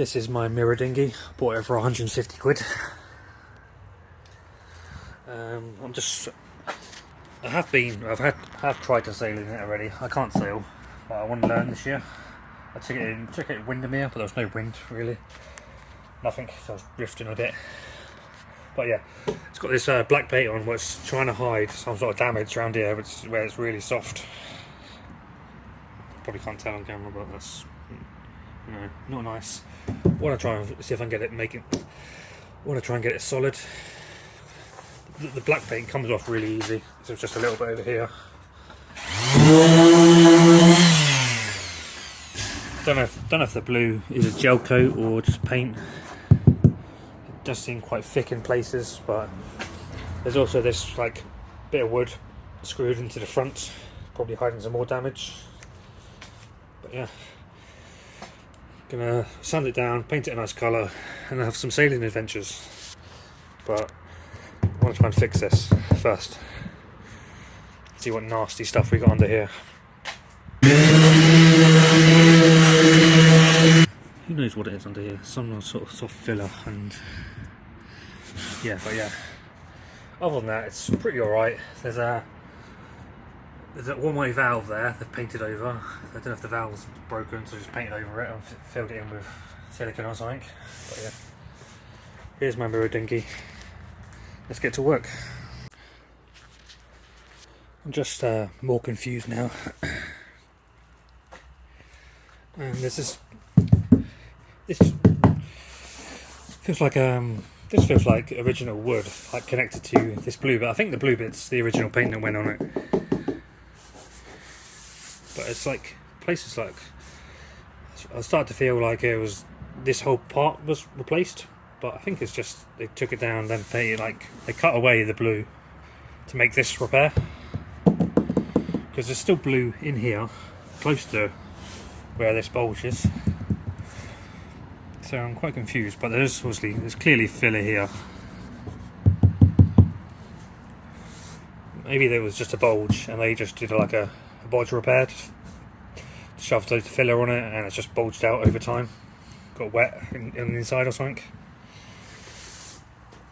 This is my mirror dinghy. Bought it for 150 quid. I've tried to sail in it already. I can't sail, but I want to learn this year. I took it in Windermere, but there was no wind really. Nothing, so I was drifting a bit. But yeah, it's got this black paint on where it's trying to hide some sort of damage around here, where it's really soft. Probably can't tell on camera, but that's, you know, not nice. I want to try and see if I can get it, want to try and get it solid. The black paint comes off really easy, so it's just a little bit over here. Don't know if the blue is a gel coat or just paint. It does seem quite thick in places, but there's also this like bit of wood screwed into the front, probably hiding some more damage. But yeah, gonna sand it down, paint it a nice colour, and have some sailing adventures. But I want to try and fix this first. See what nasty stuff we got under here. Who knows what it is under here? Some sort of soft filler, and yeah, but yeah. Other than that, it's pretty alright. There's a one-way valve there they've painted over. I don't know if the valve's broken, so just painted over it and filled it in with silicone or something. But yeah, here's my mirror dinghy. Let's get to work. I'm just more confused now. And this feels like original wood, like connected to this blue bit. I think the blue bit's the original paint that went on it. But it's like places like I started to feel like it was this whole part was replaced. But I think it's just they took it down, then they cut away the blue to make this repair, because there's still blue in here, close to where this bulge is. So I'm quite confused. But there's clearly filler here. Maybe there was just a bulge, and they just did like a bulge repair, just shoved loads of filler on it, and it's just bulged out over time. Got wet in the inside or something.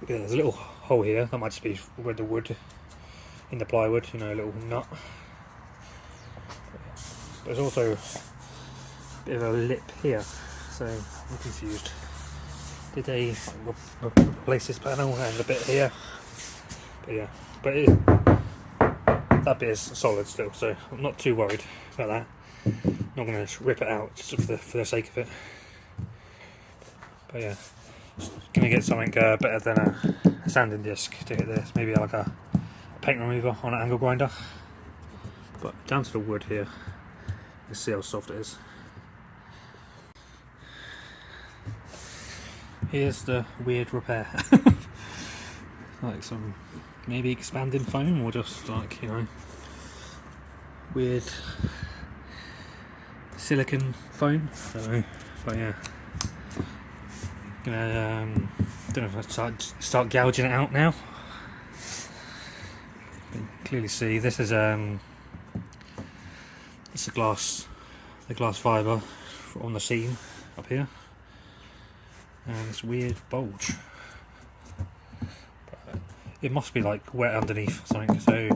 Yeah, there's a little hole here, that might just be where the wood, in the plywood, you know, a little nut. There's also a bit of a lip here, so I'm confused. Did they replace this panel and a bit here? But yeah, that bit is solid still, so I'm not too worried about that. I'm not going to rip it out just for the sake of it. But yeah. Gonna get something better than a sanding disc to hit this. Maybe like a paint remover on an angle grinder. But down to the wood here, you can see how soft it is. Here's the weird repair. Like some maybe expanding foam, or just like, you know, weird silicone foam. I don't know, but yeah. Don't know if I start gouging it out now. You can clearly see this is it's the glass fibre on the seam up here, and this weird bulge. But it must be like wet underneath or something. So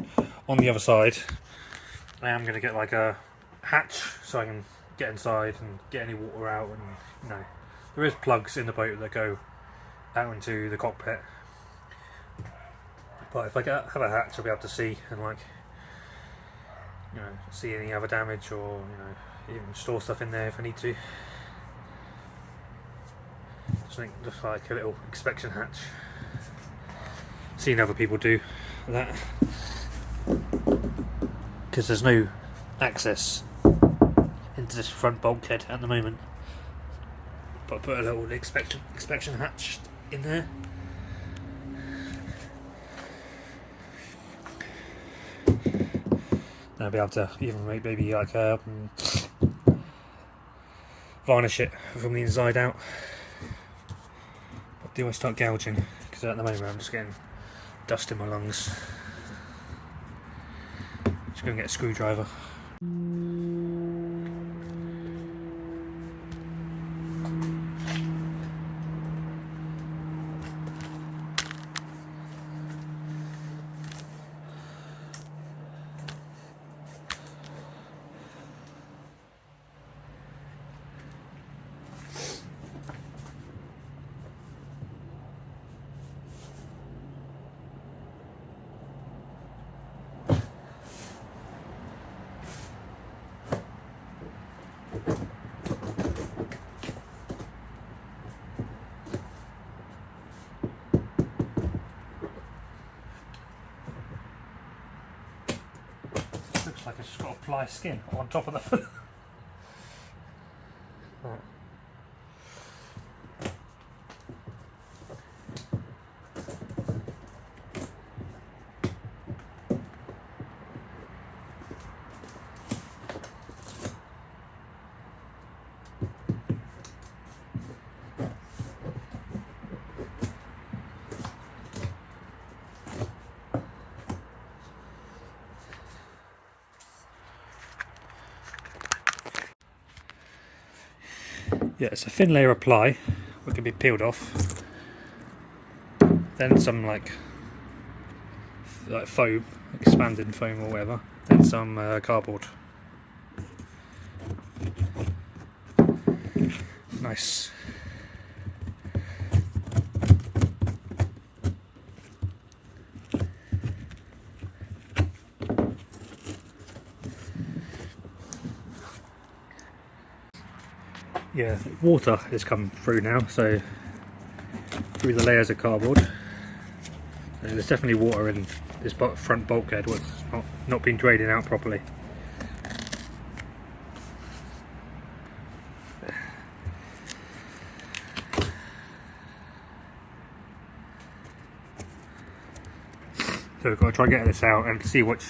on the other side, I am going to get like a hatch so I can get inside and get any water out, and you know. There is plugs in the boat that go out into the cockpit, but if I have a hatch, I'll be able to see and, like, you know, see any other damage, or, you know, even store stuff in there if I need to. Just like a little inspection hatch. Seen other people do that, because there's no access into this front bulkhead at the moment. But I put a little inspection hatch in there. And I'll be able to even make maybe like varnish it from the inside out. But do I start gouging? Because at the moment I'm just getting dust in my lungs. Just go and get a screwdriver. Looks like it's just got a ply skin on top of the. Right. Yeah, it's a thin layer of ply, which can be peeled off. Then some like foam, expanded foam or whatever. Then some cardboard. Nice. Yeah, water has come through now, so through the layers of cardboard. And there's definitely water in this front bulkhead, what's not been draining out properly. So we've got to try and get this out and see what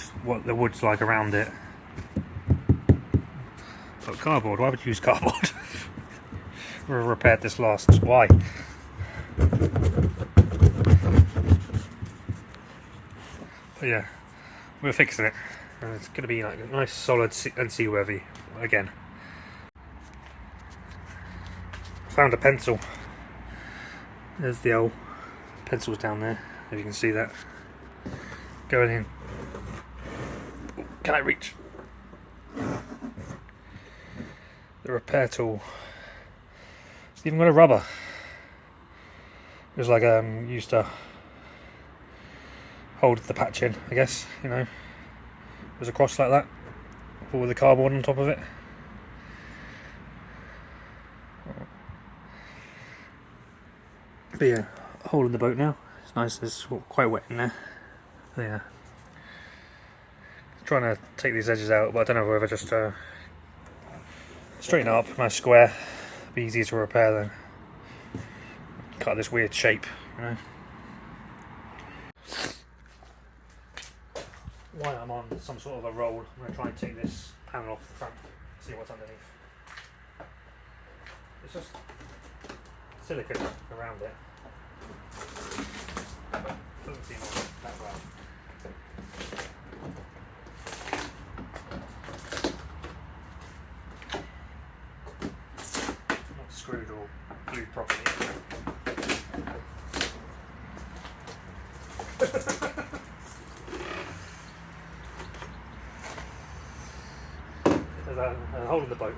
the wood's like around it. But cardboard, why would you use cardboard? We repaired this last. Why? But yeah, we're fixing it. And it's going to be like a nice, solid and seaworthy again. Found a pencil. There's the old pencils down there. If you can see that. Going in. Can I reach? The repair tool. It's even got a rubber. It was like used to hold the patch in, I guess, you know. It was across like that, with the cardboard on top of it. But yeah, hole in the boat now. It's nice, it's quite wet in there. So yeah. Trying to take these edges out, but I don't know whether just straighten it up, nice square. Be easier to repair than cut this weird shape, you know. While I'm on some sort of a roll, I'm going to try and take this panel off the front, see what's underneath. It's just silicone around it. But doesn't seem that well. Not screwed or glued properly. There's a hole in the boat.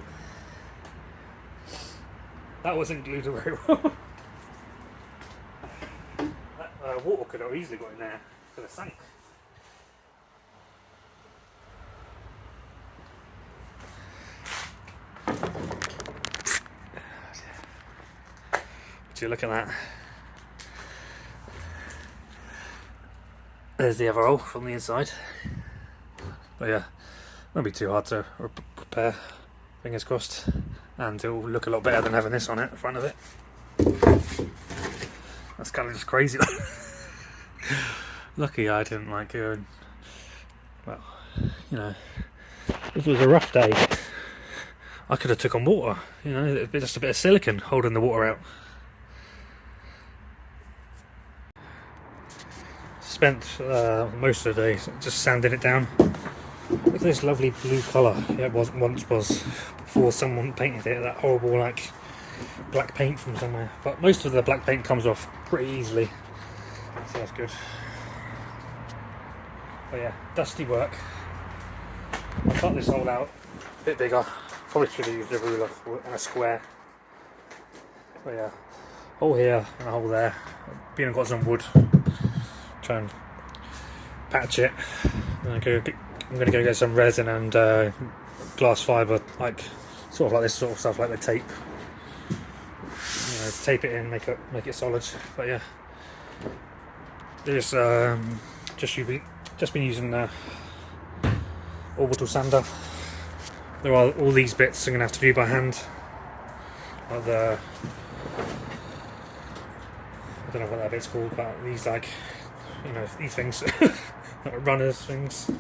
That wasn't glued very well. That water could have easily got in there. Could have sank. Would you look at that? There's the other hole from the inside. But yeah, won't be too hard to repair, fingers crossed. And it'll look a lot better than having this on it, in front of it. That's kind of just crazy. Lucky I didn't like go. Well, you know, if it was a rough day, I could have took on water. You know, just a bit of silicone holding the water out. Spent most of the day just sanding it down. Look at this lovely blue colour. Yeah, it once was before someone painted it. That horrible like black paint from somewhere. But most of the black paint comes off pretty easily, so that's good. But yeah, dusty work. I cut this hole out a bit bigger. Probably should have used a ruler and a square. But yeah, hole here and a hole there. Been and got some wood. Try and patch it. And I'm going to go get some resin and glass fibre, like sort of like this sort of stuff, like the tape. Tape it in, make it solid. But yeah, there's just been using the orbital sander. There are all these bits I'm gonna have to do by hand, like I don't know what that bit's called, but these, like, these things, runners things,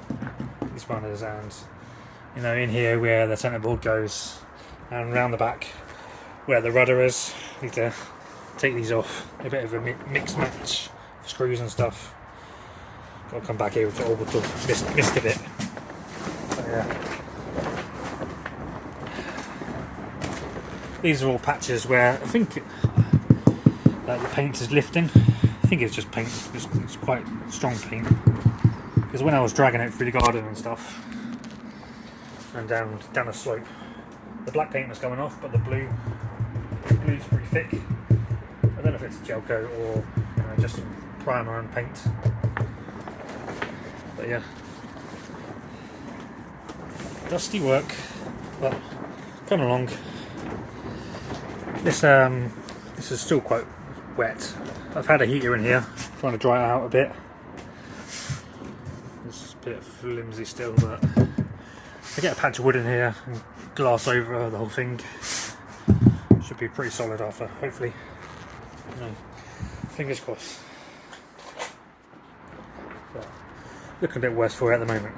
these runners, and in here where the centre board goes, and round the back where the rudder is. Need to take these off. A bit of a mix match of screws and stuff. Got to come back here with the orbital. Missed a bit. But yeah. These are all patches where I think the paint is lifting. I think it's just paint. It's quite strong paint. Because when I was dragging it through the garden and stuff, and down a slope, the black paint was coming off, but the blue's pretty thick. I don't know if it's gel coat or just primer and paint. But yeah, dusty work, but coming along. This is still quite wet. I've had a heater in here, trying to dry it out a bit. It's a bit flimsy still, but I get a patch of wood in here and glass over the whole thing. Should be pretty solid after, hopefully. Fingers crossed. But looking a bit worse for it at the moment.